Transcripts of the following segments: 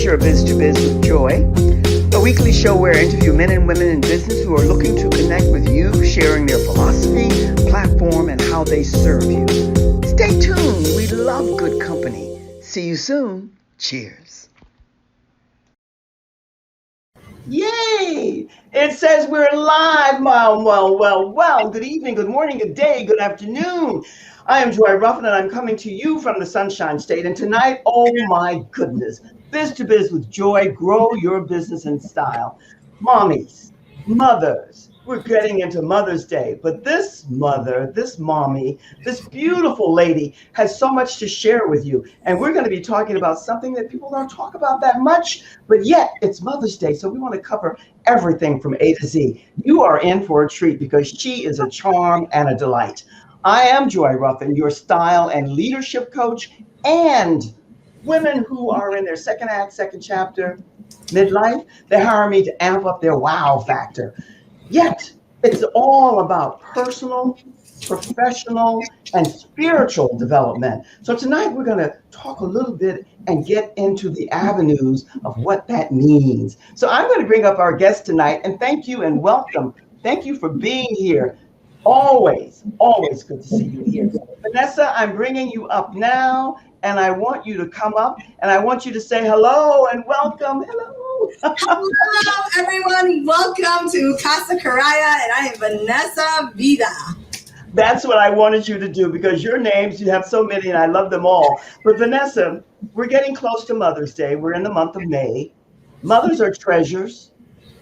is your Biz to Biz with Joy, a weekly show where I interview men and women in business who are looking to connect with you, sharing their philosophy, platform, and how they serve you. Stay tuned. We love good company. See you soon. Cheers. Yay! It says we're live. Well. Good evening, good morning, good day, good afternoon. I am Joy Ruffin, and I'm coming to you from the Sunshine State. And tonight, oh my goodness, Biz to Biz with Joy, grow your business in style. Mommies, mothers, we're getting into Mother's Day, but this mother, this mommy, this beautiful lady has so much to share with you. And we're going to be talking about something that people don't talk about that much, but yet it's Mother's Day. So we want to cover everything from A to Z. You are in for a treat because she is a charm and a delight. I am Joy Ruffin, your style and leadership coach, and women who are in their second act, second chapter, midlife, they hire me to amp up their wow factor. Yet, it's all about personal, professional, and spiritual development. So tonight we're going to talk a little bit and get into the avenues of what that means. So I'm going to bring up our guest tonight, and thank you and welcome. Thank you for being here. Always good to see you here. Vanessa, I'm bringing you up now, and I want you to come up, and I want you to say hello and welcome. Hello. Hello, everyone. Welcome to Casa Caraya, and I am Vanessa VIDA. That's what I wanted you to do because your names, you have so many, and I love them all. But Vanessa, we're getting close to Mother's Day. We're in the month of May. Mothers are treasures.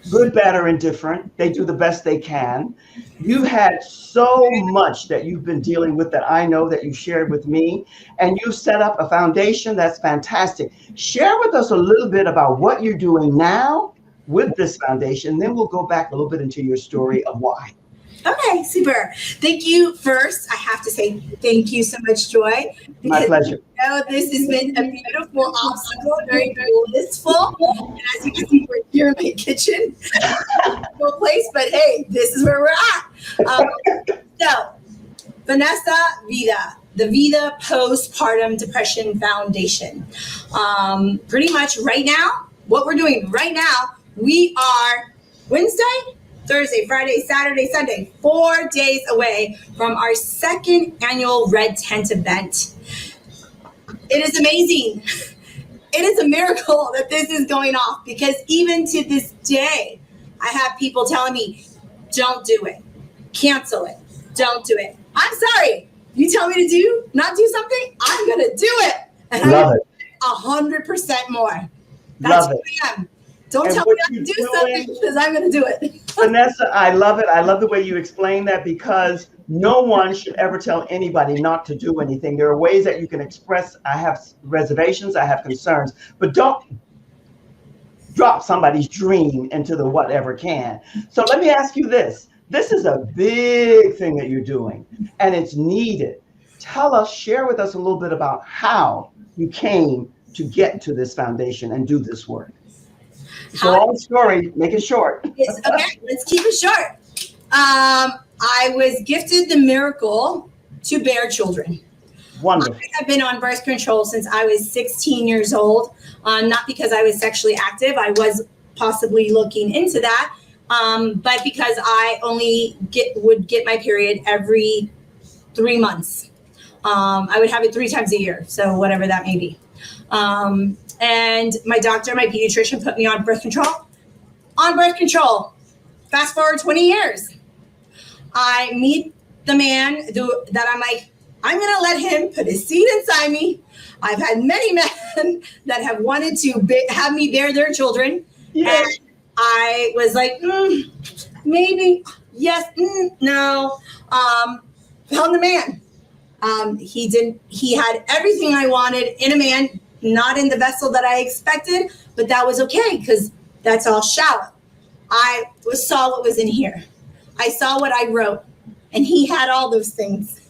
Good, bad, or indifferent. They do the best they can. You've had so much that you've been dealing with that I know that you shared with me, and you've set up a foundation that's fantastic. Share with us a little bit about what you're doing now with this foundation. Then we'll go back a little bit into your story of why. Okay, super. Thank you. First, I have to say thank you so much, Joy. My pleasure. You know, this has been a beautiful obstacle, very blissful. And as you can see, we're here in my kitchen. No place, but hey, this is where we're at. So, Vanessa VIDA, the VIDA Postpartum Depression Foundation. Pretty much right now, what we're doing right now, we are Wednesday, Thursday, Friday, Saturday, Sunday, 4 days away from our second annual Red Tent event. It is amazing. It is a miracle that this is going off because even to this day, I have people telling me, don't do it, cancel it, don't do it. I'm sorry. You tell me to not do something, I'm going to do it. And Love it. 100% more. That's who I am. Don't tell me not to do something because I'm going to do it. Vanessa, I love it. I love the way you explain that because no one should ever tell anybody not to do anything. There are ways that you can express, I have reservations, I have concerns, but don't drop somebody's dream into the whatever can. So let me ask you this. This is a big thing that you're doing, and it's needed. Tell us, share with us a little bit about how you came to get to this foundation and do this work. It's a long story. Make it short. Okay, let's keep it short. I was gifted the miracle to bear children. Wonderful. I've been on birth control since I was 16 years old. Not because I was sexually active. I was possibly looking into that. But because I only would get my period every 3 months. I would have it 3 times a year. So whatever that may be. And my doctor, my pediatrician, put me on birth control. On birth control. Fast forward 20 years. I meet the man that I'm like, I'm going to let him put his seed inside me. I've had many men that have wanted to have me bear their children. Yes. And I was like, maybe, yes, no. Found the man. He had everything I wanted in a man. Not in the vessel that I expected, but that was okay because that's all shallow. I saw what was in here. I saw what I wrote, and he had all those things.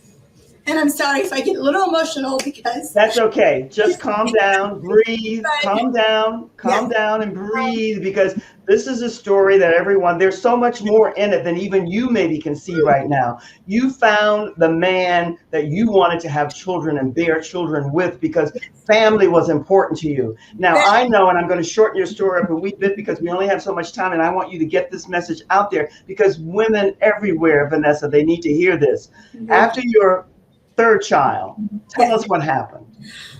And I'm sorry if I get a little emotional because... That's okay. Just calm down, breathe, calm down and breathe because This is a story that everyone, there's so much more in it than even you maybe can see right now. You found the man that you wanted to have children and bear children with because family was important to you. Now, I know, and I'm going to shorten your story up a wee bit because we only have so much time, and I want you to get this message out there because women everywhere, Vanessa, they need to hear this. After your third child, tell us what happened.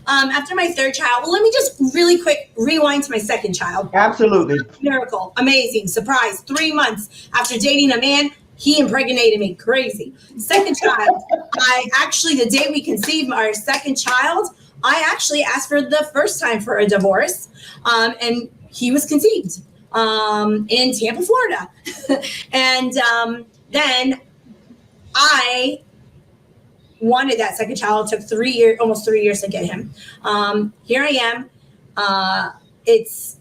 After my third child, well, let me just really quick rewind to my second child. Absolutely. Miracle, amazing, surprise. 3 months after dating a man, he impregnated me. Crazy. Second child, I actually, the day we conceived our second child, I actually asked for the first time for a divorce, and he was conceived in Tampa, Florida. And then I wanted that second child. It took 3 years, almost 3 years to get him. Here I am. It's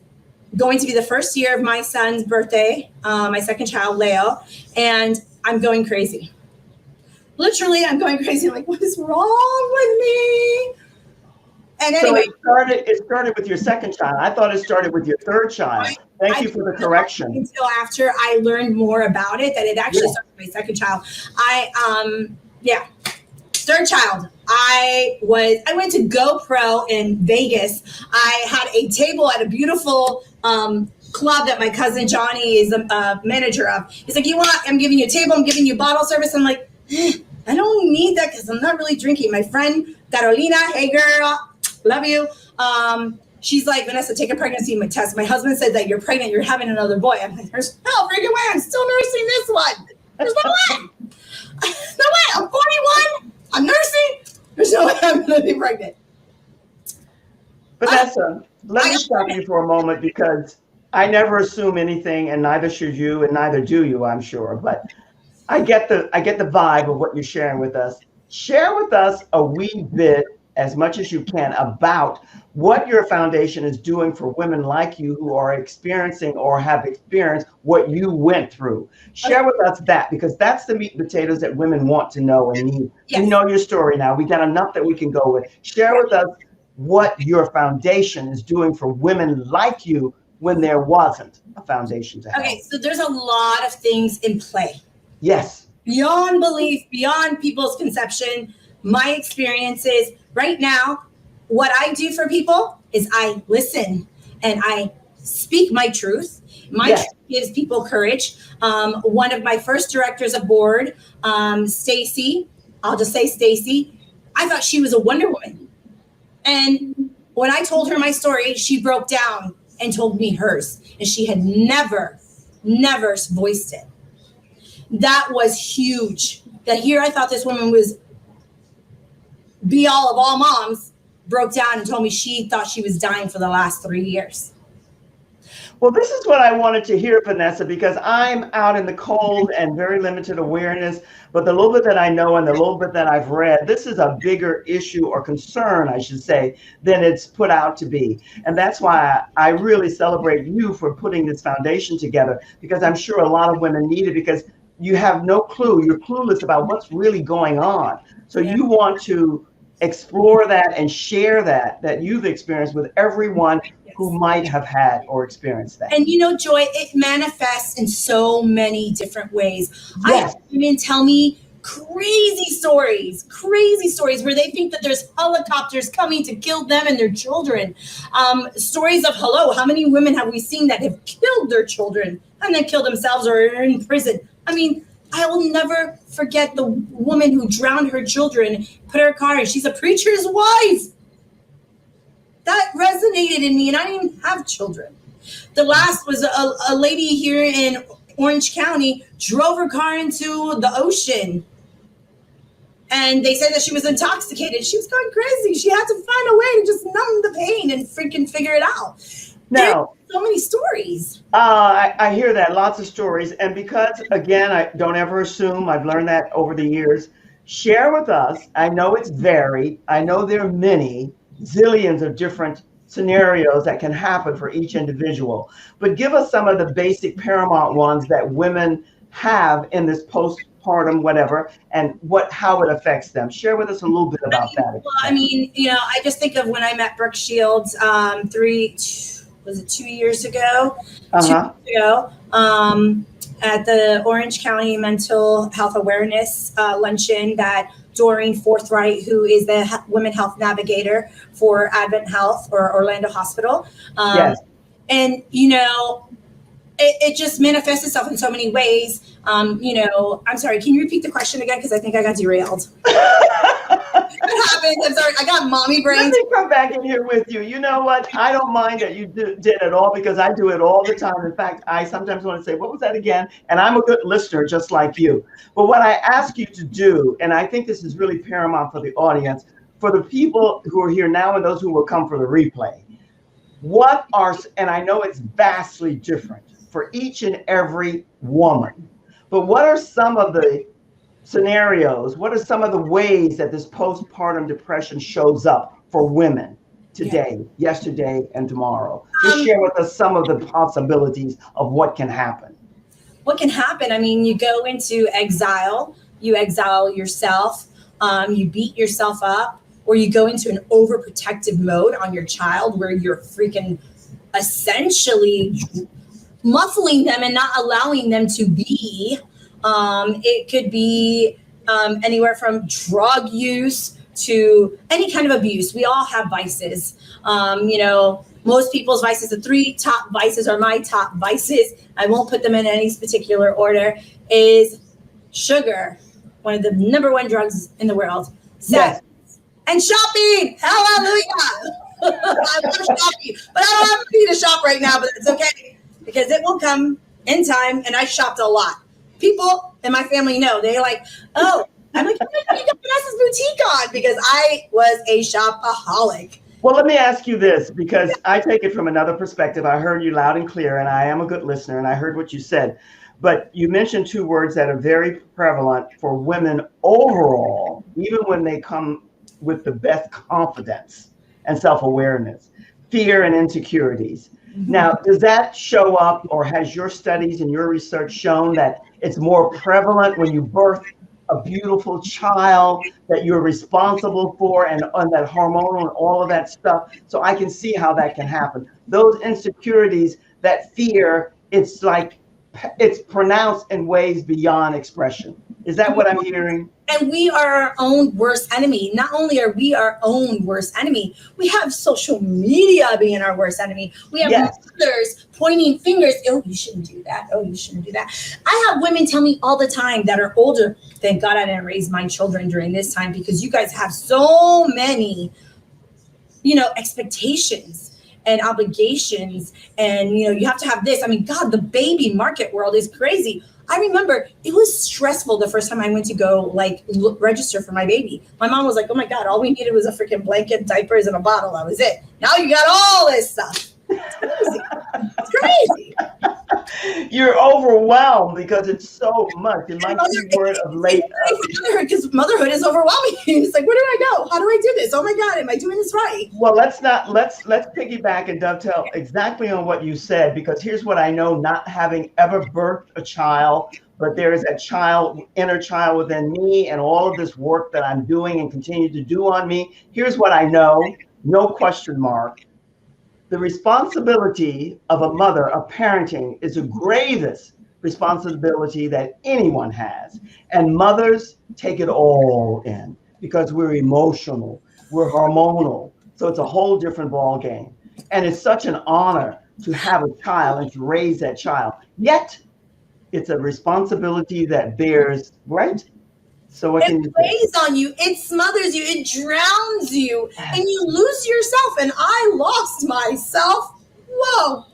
going to be the first year of my son's birthday, my second child, Leo, and I'm going crazy. Literally, I'm going crazy. I'm like, what is wrong with me? And anyway, so it started with your second child. I thought it started with your third child. Thank you for the correction. Until after I learned more about it, that it actually started with my second child. Third child, I went to GoPro in Vegas. I had a table at a beautiful club that my cousin Johnny is a manager of. He's like, I'm giving you a table, I'm giving you bottle service. I'm like, I don't need that because I'm not really drinking. My friend Carolina, hey girl, love you. She's like, Vanessa, take a pregnancy test. My husband said that you're pregnant, you're having another boy. I'm like, there's no freaking way, I'm still nursing this one. There's no way. No way, I'm 41. I'm nursing. There's no way I'm going to be pregnant. Vanessa, let me stop you for a moment because I never assume anything, and neither should you, and neither do you, I'm sure. But I get the vibe of what you're sharing with us. Share with us a wee bit, as much as you can, about what your foundation is doing for women like you who are experiencing or have experienced what you went through. Share with us that, because that's the meat and potatoes that women want to know and need. Yes. We know your story now. We got enough that we can go with. Share with us what your foundation is doing for women like you when there wasn't a foundation to help. Okay, so there's a lot of things in play. Yes. Beyond belief, beyond people's conception, my experiences. Right now, what I do for people is I listen and I speak my truth. My truth gives people courage. One of my first directors of board, Stacy, I'll just say Stacy, I thought she was a Wonder Woman. And when I told her my story, she broke down and told me hers. And she had never voiced it. That was huge. That here I thought this woman was be all of all moms, broke down and told me she thought she was dying for the last 3 years. Well, this is what I wanted to hear, Vanessa, because I'm out in the cold and very limited awareness. But the little bit that I know and the little bit that I've read, this is a bigger issue or concern, I should say, than it's put out to be. And that's why I really celebrate you for putting this foundation together, because I'm sure a lot of women need it because you have no clue. You're clueless about what's really going on. So you want to explore that and share that you've experienced with everyone who might have had or experienced that. And you know, Joy, it manifests in so many different ways. Yes. I have women tell me crazy stories where they think that there's helicopters coming to kill them and their children. Stories of, how many women have we seen that have killed their children and then killed themselves or are in prison? I mean, I will never forget the woman who drowned her children, put her car in. She's a preacher's wife. That resonated in me, and I didn't even have children. The last was a lady here in Orange County drove her car into the ocean. And they said that she was intoxicated. She was going crazy. She had to find a way to just numb the pain and freaking figure it out. Now, so many stories. I hear that, lots of stories. And because, again, I don't ever assume, I've learned that over the years. Share with us. I know it's varied. I know there are many, zillions of different scenarios that can happen for each individual. But give us some of the basic paramount ones that women have in this postpartum, whatever, and how it affects them. Share with us a little bit about that. Well, I mean, I just think of when I met Brooke Shields was it 2 years ago? Uh-huh. 2 years ago, at the Orange County Mental Health Awareness Luncheon that Doreen Forthright, who is the Women Health Navigator for Advent Health or Orlando Hospital. Yes. And, it just manifests itself in so many ways. I'm sorry, can you repeat the question again? Because I think I got derailed. What happened? I'm sorry, I got mommy brain. Let me come back in here with you. You know what? I don't mind that you did it all because I do it all the time. In fact, I sometimes want to say, what was that again? And I'm a good listener just like you. But what I ask you to do, and I think this is really paramount for the audience, for the people who are here now and those who will come for the replay, and I know it's vastly different for each and every woman, but what are some of the scenarios, what are some of the ways that this postpartum depression shows up for women today, yesterday, and tomorrow? Just share with us some of the possibilities of what can happen. What can happen? I mean, you go into exile, you exile yourself, you beat yourself up, or you go into an overprotective mode on your child where you're freaking essentially muffling them and not allowing them to be. It could be anywhere from drug use to any kind of abuse. We all have vices. Most people's vices, the 3 top vices are my top vices. I won't put them in any particular order. Is sugar, one of the number 1 drugs in the world. Sex and shopping. Hallelujah. I love shopping, but I don't have money to shop right now, but it's okay because it will come in time. And I shopped a lot. People in my family know. They're like, oh, I'm like, you got Vanessa's boutique on because I was a shopaholic. Well, let me ask you this, because I take it from another perspective. I heard you loud and clear, and I am a good listener, and I heard what you said. But you mentioned 2 words that are very prevalent for women overall, even when they come with the best confidence and self-awareness: fear and insecurities. Now, does that show up, or has your studies and your research shown that it's more prevalent when you birth a beautiful child that you're responsible for and that hormonal and all of that stuff? So I can see how that can happen. Those insecurities, that fear, it's like it's pronounced in ways beyond expression. Is that what I'm hearing? And we are our own worst enemy. Not only are we our own worst enemy, we have social media being our worst enemy. We have mothers pointing fingers. Oh, you shouldn't do that. Oh, you shouldn't do that. I have women tell me all the time that are older, thank God I didn't raise my children during this time because you guys have so many, expectations and obligations. And, you have to have this. I mean, God, the baby market world is crazy. I remember it was stressful the first time I went to go register for my baby. My mom was like, oh my God, all we needed was a freaking blanket, diapers, and a bottle. That was it. Now you got all this stuff. It's crazy. It's crazy. You're overwhelmed because it's so much. And my key word of late. Because motherhood is overwhelming. It's like, where do I go? How do I do this? Oh my God, am I doing this right? Well, let's piggyback and dovetail exactly on what you said, because here's what I know, not having ever birthed a child, but there is a inner child within me, and all of this work that I'm doing and continue to do on me. Here's what I know, no question mark. The responsibility of a mother, of parenting, is the gravest responsibility that anyone has. And mothers take it all in because we're emotional, we're hormonal. So it's a whole different ball game. And it's such an honor to have a child and to raise that child. Yet it's a responsibility that bears, right? So what can you say? It weighs on you, it smothers you, it drowns you, and you lose yourself. And I lost myself. Whoa,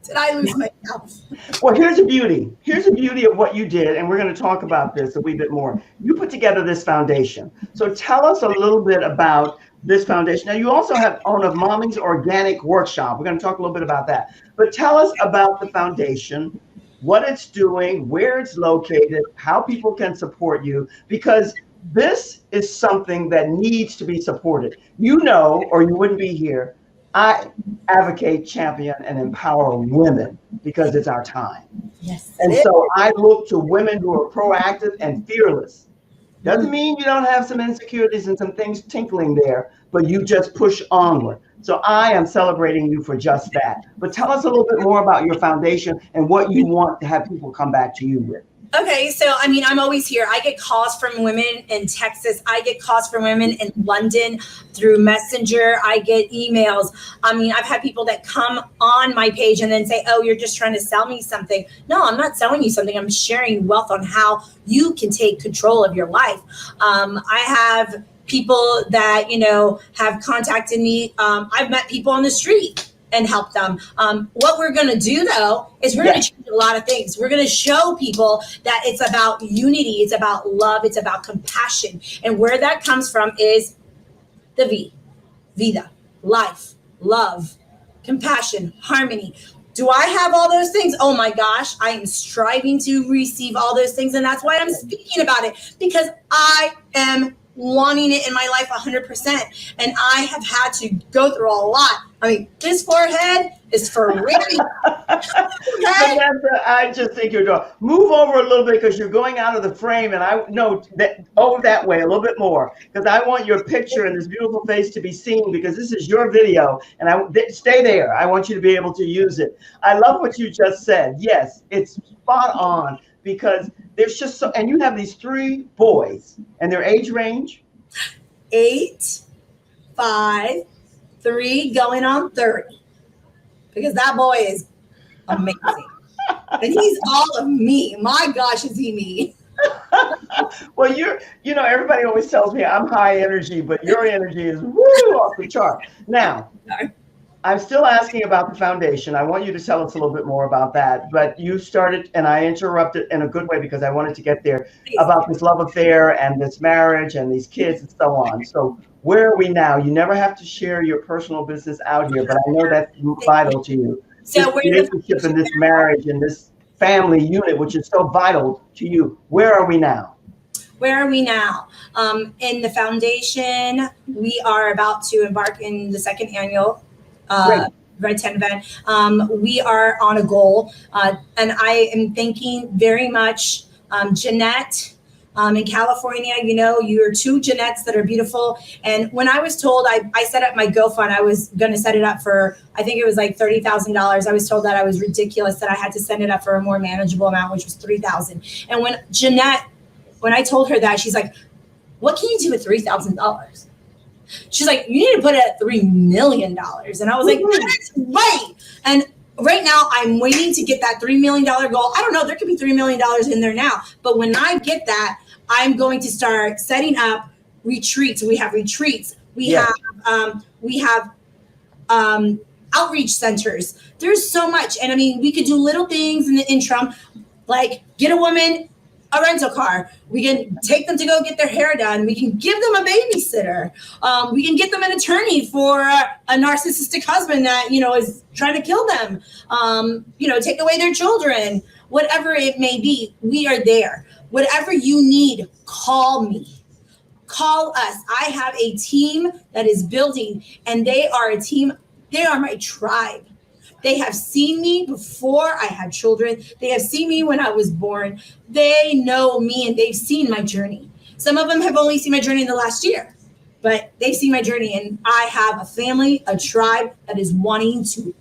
did I lose myself? Well, here's the beauty. Here's the beauty of what you did, and we're going to talk about this a wee bit more. You put together this foundation. So tell us a little bit about this foundation. Now, you also have own a Mommy's Organic Workshop. We're going to talk a little bit about that. But tell us about the foundation, what it's doing, where it's located, how people can support you, because this is something that needs to be supported. Or you wouldn't be here. I advocate, champion, and empower women because it's our time. Yes. And so I look to women who are proactive and fearless. Doesn't mean you don't have some insecurities and some things tinkling there, but you just push onward. So I am celebrating you for just that. But tell us a little bit more about your foundation and what you want to have people come back to you with. Okay, so I mean, I'm always here. I get calls from women in Texas. I get calls from women in London through Messenger. I get emails. I mean, I've had people that come on my page and then say, oh, you're just trying to sell me something. No, I'm not selling you something. I'm sharing wealth on how you can take control of your life. I have people that, you know, have contacted me. I've met people on the street and help them. What we're going to do, though, is we're going to change a lot of things. We're going to show people that it's about unity. It's about love. It's about compassion. And where that comes from is the V, VIDA, life, love, compassion, harmony. Do I have all those things? Oh my gosh, I am striving to receive all those things. And that's why I'm speaking about it, because I am wanting it in my life 100%. And I have had to go through a lot. I mean, this forehead is for real. Vanessa, I just think you're doing. Move over a little bit because you're going out of the frame, and I know that over that way a little bit more because I want your picture and this beautiful face to be seen because this is your video, and stay there. I want you to be able to use it. I love what you just said. Yes, it's spot on because there's just so, and you have these 3 boys, and their age range? 8, 5, 3, going on 30. Because that boy is amazing. And he's all of me. My gosh, is he me? Well, you know, everybody always tells me I'm high energy, but your energy is woo off the chart. Now, I'm still asking about the foundation. I want you to tell us a little bit more about that. But you started, and I interrupted in a good way because I wanted to get there, about this love affair and this marriage and these kids and so on. So where are we now? You never have to share your personal business out here, but I know that's vital to you. So this relationship and this marriage and this family unit, which is so vital to you. Where are we now? Where are we now? In the foundation, we are about to embark in the 2nd annual Red 10 event. We are on a goal, and I am thanking very much Jeanette in California. You know, you're 2 Jeanettes that are beautiful. And when I was told, I set up my GoFund, I was going to set it up for, I think it was like $30,000. I was told that I was ridiculous, that I had to send it up for a more manageable amount, which was $3,000. And when Jeanette, when I told her that, she's like, what can you do with $3,000? She's like, you need to put it at $3 million. And I was like, that's right. And right now I'm waiting to get that $3 million goal. I don't know, there could be $3 million in there now. But when I get that, I'm going to start setting up retreats. We have retreats. We have outreach centers. There's so much. And I mean, we could do little things in the interim, like get a woman a rental car. We can take them to go get their hair done. We can give them a babysitter. We can get them an attorney for a narcissistic husband that, you know, is trying to kill them. You know, take away their children, whatever it may be. We are there. Whatever you need, call me. Call us. I have a team that is building, and they are a team. They are my tribe. They have seen me before I had children. They have seen me when I was born. They know me and they've seen my journey. Some of them have only seen my journey in the last year, but they've seen my journey. And I have a family, a tribe that is wanting to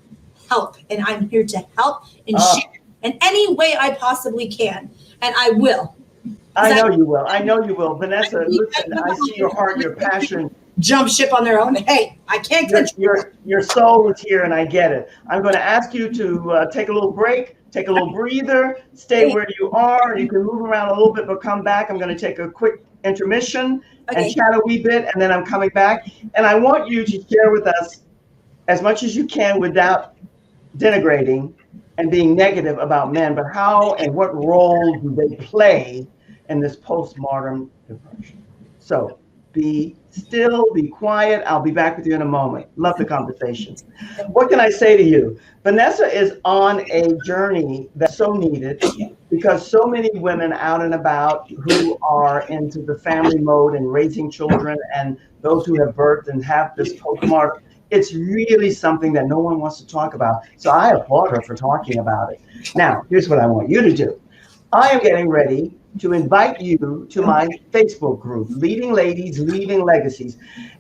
help. And I'm here to help and share in any way I possibly can. And I will. I know you will. I know you will. Vanessa, listen, I see your heart, your passion. Jump ship on their own. Hey, I can't control. Your soul is here, and I get it. I'm going to ask you to take a little break, take a little breather, stay where you are. You can move around a little bit, but come back. I'm going to take a quick intermission and chat a wee bit, and then I'm coming back. And I want you to share with us as much as you can without denigrating and being negative about men, but how and what role do they play in this postmortem depression? So be still, be quiet. I'll be back with you in a moment. Love the conversation. What can I say to you? Vanessa is on a journey that's so needed because so many women out and about who are into the family mode and raising children and those who have birthed and have this postmortem, it's really something that no one wants to talk about. So I applaud her for talking about it. Now, here's what I want you to do. I am getting ready to invite you to my Facebook group, Leading Ladies, Leaving Legacies.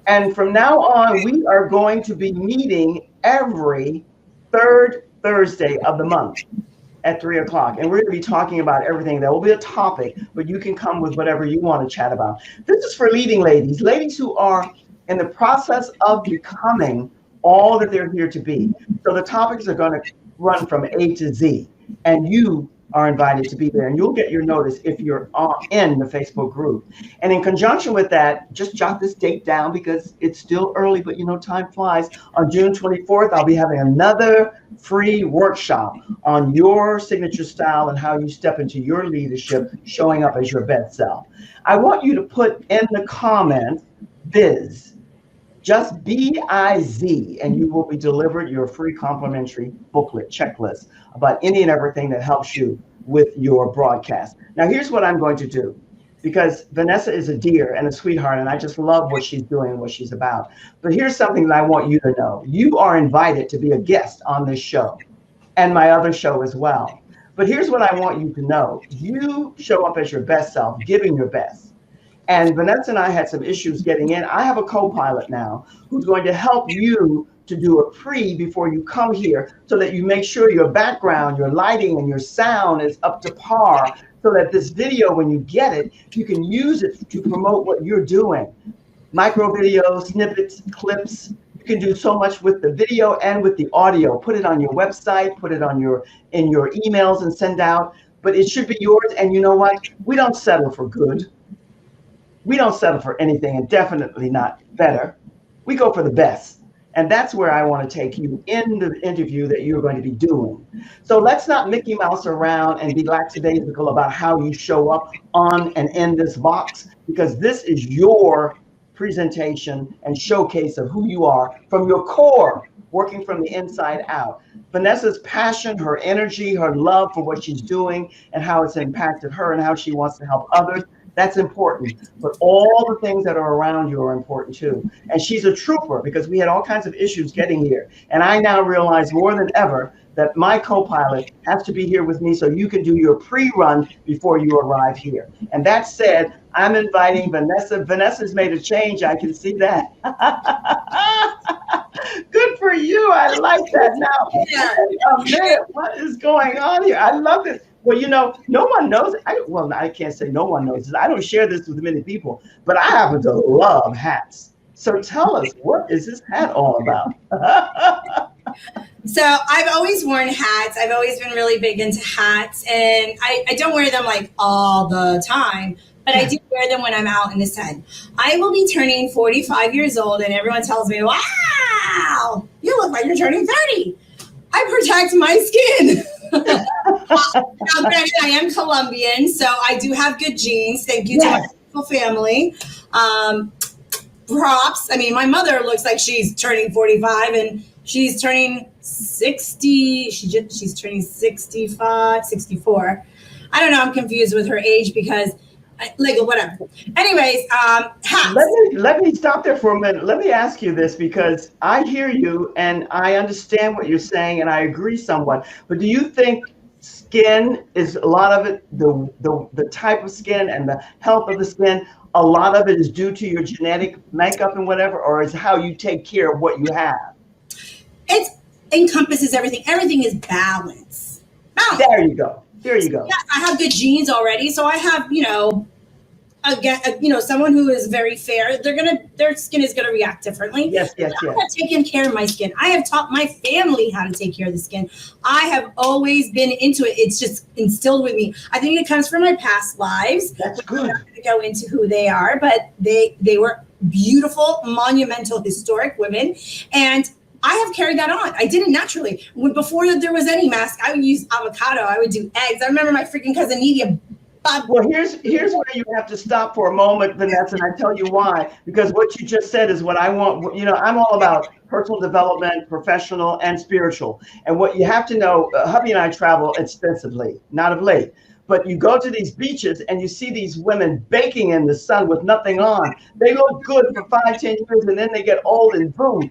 And from now on, we are going to be meeting every third Thursday of the month at 3 o'clock. And we're going to be talking about everything. There will be a topic, but you can come with whatever you want to chat about. This is for leading ladies, ladies who are in the process of becoming all that they're here to be. So the topics are going to run from A to Z, and you are invited to be there, and you'll get your notice if you're in the Facebook group. And in conjunction with that, just jot this date down because it's still early, but time flies. On June 24th, I'll be having another free workshop on your signature style and how you step into your leadership, showing up as your best self. I want you to put in the comments BIZ, just BIZ, and you will be delivered your free complimentary booklet checklist about any and everything that helps you with your broadcast. Now, here's what I'm going to do, because Vanessa is a dear and a sweetheart, and I just love what she's doing and what she's about. But here's something that I want you to know. You are invited to be a guest on this show and my other show as well. But here's what I want you to know. You show up as your best self, giving your best. And Vanessa and I had some issues getting in. I have a co-pilot now who's going to help you to do a before you come here, so that you make sure your background, your lighting, and your sound is up to par, so that this video, when you get it, you can use it to promote what you're doing. Micro videos, snippets, clips. You can do so much with the video and with the audio. Put it on your website, put it on in your emails and send out. But it should be yours. And you know what? We don't settle for good. We don't settle for anything, and definitely not better. We go for the best. And that's where I want to take you in the interview that you're going to be doing. So let's not Mickey Mouse around and be lackadaisical about how you show up on and in this box, because this is your presentation and showcase of who you are from your core, working from the inside out. Vanessa's passion, her energy, her love for what she's doing and how it's impacted her and how she wants to help others. That's important, but all the things that are around you are important too. And she's a trooper, because we had all kinds of issues getting here. And I now realize more than ever that my co-pilot has to be here with me so you can do your pre-run before you arrive here. And that said, I'm inviting Vanessa. Vanessa's made a change. I can see that. Good for you. I like that. Now, oh man, what is going on here? I love this. Well, no one knows. I can't say no one knows. I don't share this with many people, but I happen to love hats. So tell us, what is this hat all about? So I've always worn hats. I've always been really big into hats, and I don't wear them like all the time, but I do wear them when I'm out in the sun. I will be turning 45 years old, and everyone tells me, wow, you look like you're turning 30. I protect my skin. Now, granted, I am Colombian, so I do have good genes. Thank you to my beautiful family. Props. I mean, my mother looks like she's turning 45, and she's turning 60. She's turning 65, 64. I don't know. I'm confused with her age because whatever. Anyways, hats. Let me stop there for a minute. Let me ask you this, because I hear you and I understand what you're saying, and I agree somewhat. But do you think skin is a lot of it, the type of skin and the health of the skin, a lot of it is due to your genetic makeup and whatever, or is how you take care of what you have? It encompasses everything. Everything is balance. There you go. There you go. Yeah, I have good genes already, so I have, someone who is very fair. Their skin is gonna react differently. Yes. I have taken care of my skin. I have taught my family how to take care of the skin. I have always been into it. It's just instilled with me. I think it comes from my past lives. That's good. I'm not going to go into who they are, but they were beautiful, monumental, historic women, and I have carried that on. I did it naturally. Before there was any mask, I would use avocado. I would do eggs. I remember my freaking cousin Nidia. Well, here's where you have to stop for a moment, Vanessa, and I tell you why. Because what you just said is what I want. I'm all about personal development, professional and spiritual. And what you have to know, hubby and I travel extensively, not of late. But you go to these beaches and you see these women baking in the sun with nothing on. They look good for 5, 10 years, and then they get old and boom.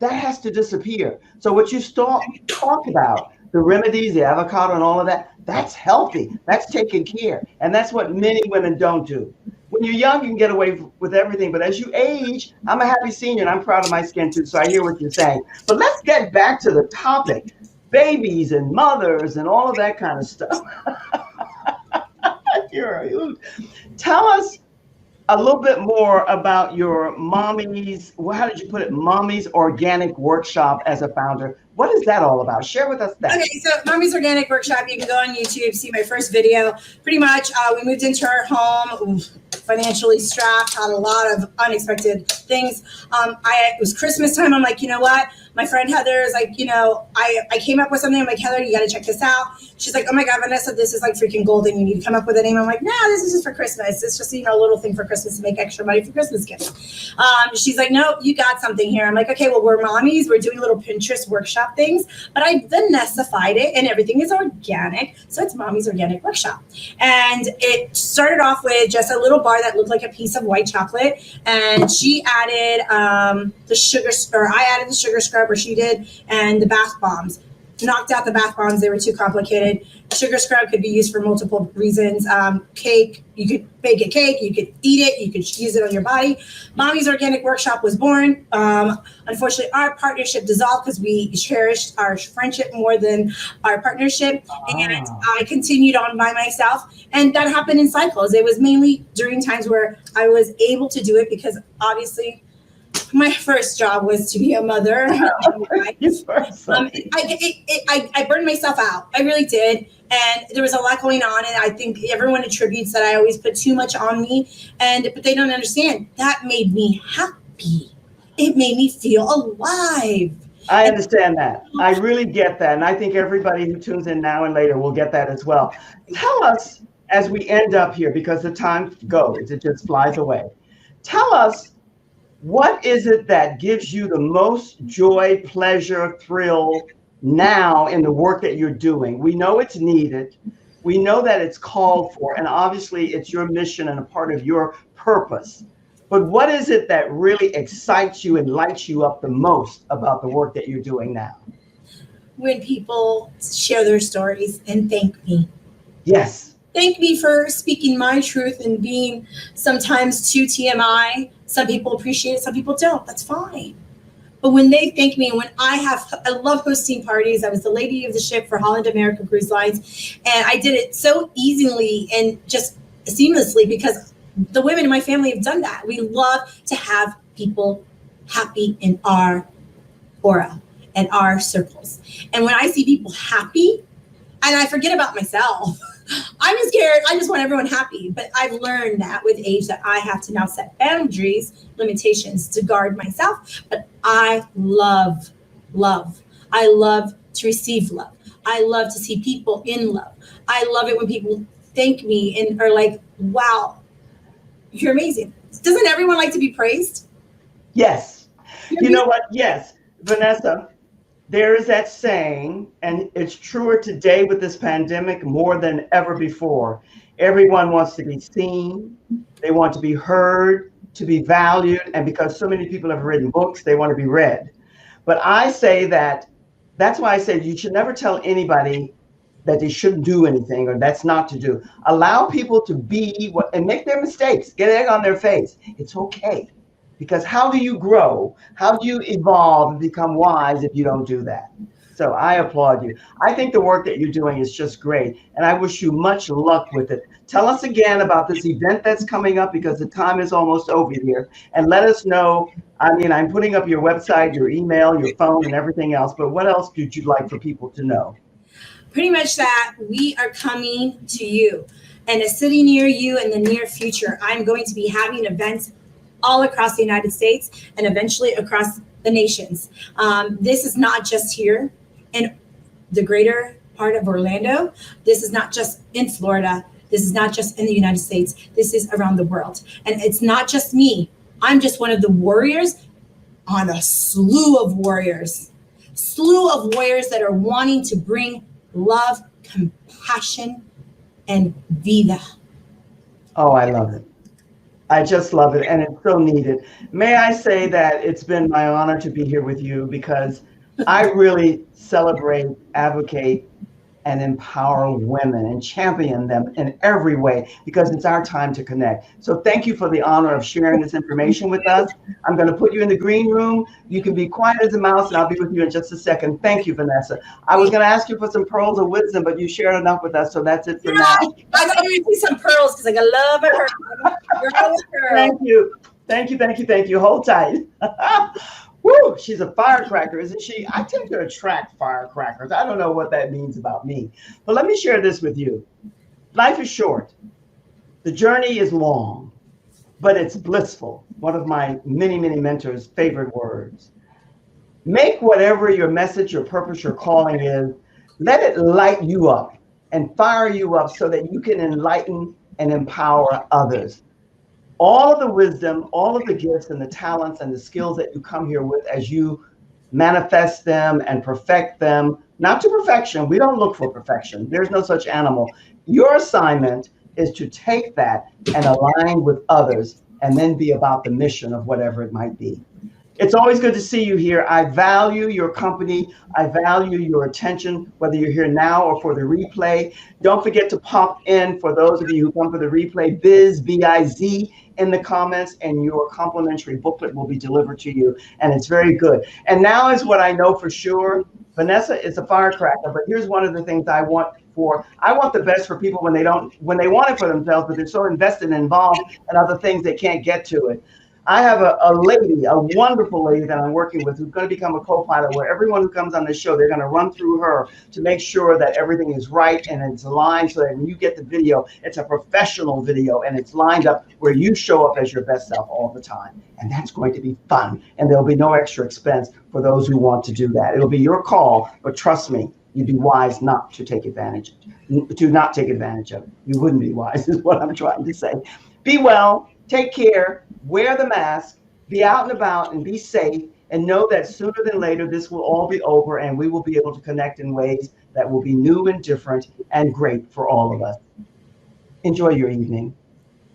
That has to disappear. So what you talk about, the remedies, the avocado and all of that, that's healthy. That's taken care. And that's what many women don't do. When you're young, you can get away with everything. But as you age, I'm a happy senior and I'm proud of my skin too. So I hear what you're saying. But let's get back to the topic. Babies and mothers and all of that kind of stuff. Tell us a little bit more about your Mommy's, how did you put it? Mommy's Organic Workshop as a founder. What is that all about? Share with us that. Okay, so Mommy's Organic Workshop, you can go on YouTube, see my first video. Pretty much, we moved into our home, financially strapped, had a lot of unexpected things. It was Christmas time. I'm like, you know what? My friend Heather is like, I came up with something. I'm like, Heather, you got to check this out. She's like, oh my God, Vanessa, this is like freaking golden. You need to come up with a name. I'm like, no, this is just for Christmas. It's just, a little thing for Christmas to make extra money for Christmas gifts. She's like, no, you got something here. I'm like, okay, well, we're Mommies. We're doing little Pinterest workshop things, but I Vanessa-fied it and everything is organic. So it's Mommy's Organic Workshop. And it started off with just a little bar that looked like a piece of white chocolate. And she added I added the sugar scrub, or she did, and the bath bombs. Knocked out the bath bombs. They were too complicated. Sugar scrub could be used for multiple reasons. Cake, you could bake a cake, you could eat it, you could use it on your body. Mommy's Organic Workshop was born. Unfortunately, our partnership dissolved because we cherished our friendship more than our partnership. And I continued on by myself. And that happened in cycles. It was mainly during times where I was able to do it because obviously my first job was to be a mother. I burned myself out. I really did. And there was a lot going on. And I think everyone attributes that I always put too much on me. But they don't understand. That made me happy. It made me feel alive. I understand that. I really get that. And I think everybody who tunes in now and later will get that as well. Tell us, as we end up here, because the time goes, it just flies away. Tell us, what is it that gives you the most joy, pleasure, thrill now in the work that you're doing? We know it's needed. We know that it's called for, and obviously it's your mission and a part of your purpose. But what is it that really excites you and lights you up the most about the work that you're doing now? When people share their stories and thank me. Yes. Thank me for speaking my truth and being sometimes too TMI. Some people appreciate it, some people don't. That's fine. But when they thank me, and when I love hosting parties. I was the lady of the ship for Holland America Cruise Lines. And I did it so easily and just seamlessly because the women in my family have done that. We love to have people happy in our aura and our circles. And when I see people happy, and I forget about myself, I'm scared. I just want everyone happy. But I've learned that with age that I have to now set boundaries, limitations to guard myself. But I love love. I love to receive love. I love to see people in love. I love it when people thank me and are like, wow, you're amazing. Doesn't everyone like to be praised? Yes. You know what? Yes. Vanessa, there is that saying, and it's truer today with this pandemic more than ever before. Everyone wants to be seen. They want to be heard, to be valued. And because so many people have written books, they want to be read. But I say that's why I say you should never tell anybody that they shouldn't do anything or that's not to do. Allow people to be and make their mistakes, get egg on their face. It's okay. Because how do you grow? How do you evolve and become wise if you don't do that? So I applaud you. I think the work that you're doing is just great. And I wish you much luck with it. Tell us again about this event that's coming up because the time is almost over here. And let us know. I mean, I'm putting up your website, your email, your phone, and everything else. But what else would you like for people to know? Pretty much that we are coming to you. And a city near you in the near future, I'm going to be having events all across the United States and eventually across the nations. This is not just here in the greater part of Orlando. This is not just in Florida. This is not just in the United States. This is around the world. And it's not just me. I'm just one of the warriors on a slew of warriors that are wanting to bring love, compassion, and vida. Oh, I love it. I just love it, and it's so needed. May I say that it's been my honor to be here with you because I really celebrate, advocate, and empower women and champion them in every way because it's our time to connect. So thank you for the honor of sharing this information with us. I'm going to put you in the green room. You can be quiet as a mouse and I'll be with you in just a second. Thank you, Vanessa. I was going to ask you for some pearls of wisdom, but you shared enough with us. So that's it for now. I got to give you some pearls because I love her. Thank you. Thank you. Thank you. Thank you. Hold tight. Woo, she's a firecracker, isn't she? I tend to attract firecrackers. I don't know what that means about me. But let me share this with you. Life is short. The journey is long, but it's blissful. One of my many, many mentors' favorite words. Make whatever your message, your purpose, your calling is, let it light you up and fire you up so that you can enlighten and empower others. All of the wisdom, all of the gifts and the talents and the skills that you come here with as you manifest them and perfect them, not to perfection. We don't look for perfection. There's no such animal. Your assignment is to take that and align with others and then be about the mission of whatever it might be. It's always good to see you here. I value your company. I value your attention, whether you're here now or for the replay. Don't forget to pop in, for those of you who come for the replay, BIZ, B-I-Z, in the comments, and your complimentary booklet will be delivered to you. And it's very good. And now is what I know for sure. Vanessa is a firecracker, but here's one of the things I want for. I want the best for people when they want it for themselves, but they're so invested and involved in other things they can't get to it. I have a lady, a wonderful lady that I'm working with who's going to become a co-pilot where everyone who comes on the show, they're going to run through her to make sure that everything is right and it's aligned so that when you get the video, it's a professional video and it's lined up where you show up as your best self all the time. And that's going to be fun. And there'll be no extra expense for those who want to do that. It'll be your call, but trust me, you'd be wise not to take advantage of it. You wouldn't be wise is what I'm trying to say. Be well. Take care, wear the mask, be out and about and be safe, and know that sooner than later, this will all be over and we will be able to connect in ways that will be new and different and great for all of us. Enjoy your evening.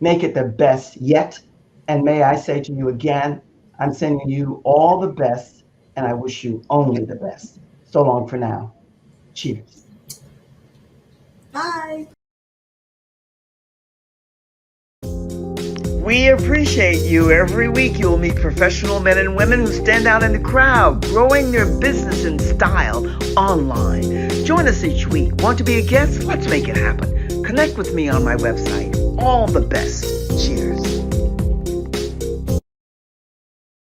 Make it the best yet. And may I say to you again, I'm sending you all the best and I wish you only the best. So long for now. Cheers. Bye. We appreciate you. Every week you'll meet professional men and women who stand out in the crowd, growing their business in style online. Join us each week. Want to be a guest? Let's make it happen. Connect with me on my website. All the best. Cheers.